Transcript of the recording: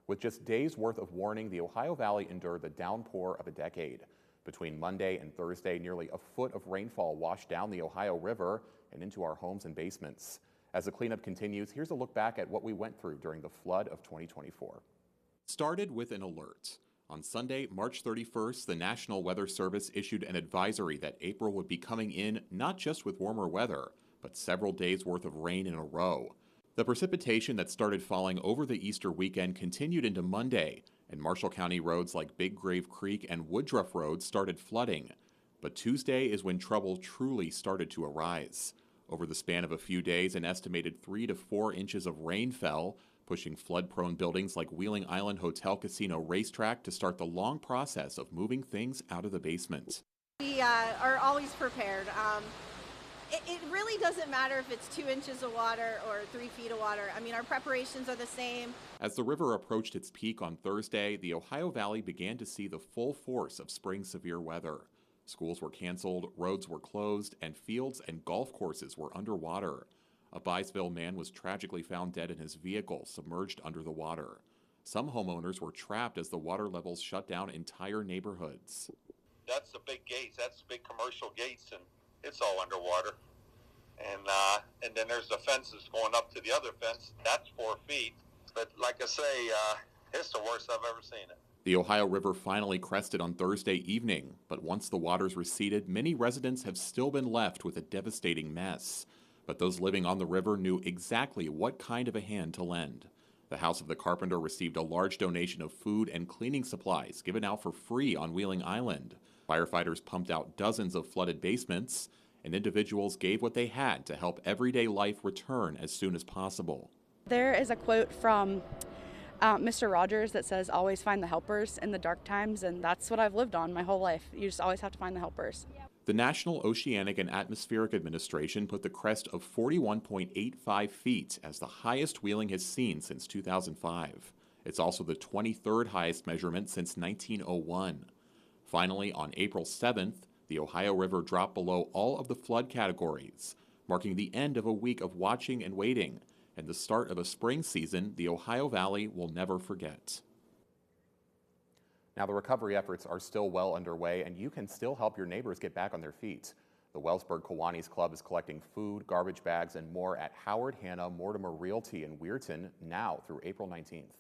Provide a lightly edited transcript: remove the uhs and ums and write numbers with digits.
With just days worth of warning, the Ohio Valley endured the downpour of a decade. Between Monday and Thursday, nearly a foot of rainfall washed down the Ohio River and into our homes and basements. As the cleanup continues, here's a look back at what we went through during the flood of 2024. Started with an alert. On Sunday, March 31st, the National Weather Service issued an advisory that April would be coming in not just with warmer weather, but several days worth of rain in a row. The precipitation that started falling over the Easter weekend continued into Monday, and Marshall County roads like Big Grave Creek and Woodruff Road started flooding. But Tuesday is when trouble truly started to arise. Over the span of a few days, an estimated 3 to 4 inches of rain fell, pushing flood-prone buildings like Wheeling Island Hotel Casino Racetrack to start the long process of moving things out of the basement. We are always prepared. It really doesn't matter if it's 2 inches of water or 3 feet of water. I mean, our preparations are the same. As the river approached its peak on Thursday, the Ohio Valley began to see the full force of spring severe weather. Schools were canceled, roads were closed, and fields and golf courses were underwater. A Byesville man was tragically found dead in his vehicle, submerged under the water. Some homeowners were trapped as the water levels shut down entire neighborhoods. That's the big gates. That's the big commercial gates, and it's all underwater. And then there's the fences going up to the other fence. That's 4 feet. But like I say, it's the worst I've ever seen it. The Ohio River finally crested on Thursday evening, but once the waters receded, many residents have still been left with a devastating mess. But those living on the river knew exactly what kind of a hand to lend. The House of the Carpenter received a large donation of food and cleaning supplies given out for free on Wheeling Island. Firefighters pumped out dozens of flooded basements, and individuals gave what they had to help everyday life return as soon as possible. There is a quote from Mr. Rogers that says, "Always find the helpers in the dark times," and that's what I've lived on my whole life. You just always have to find the helpers. The National Oceanic and Atmospheric Administration put the crest of 41.85 feet as the highest Wheeling has seen since 2005. It's also the 23rd highest measurement since 1901. Finally, on April 7th, the Ohio River dropped below all of the flood categories, marking the end of a week of watching and waiting, and the start of a spring season the Ohio Valley will never forget. Now, the recovery efforts are still well underway, and you can still help your neighbors get back on their feet. The Wellsburg Kiwanis Club is collecting food, garbage bags, and more at Howard Hanna Mortimer Realty in Weirton now through April 19th.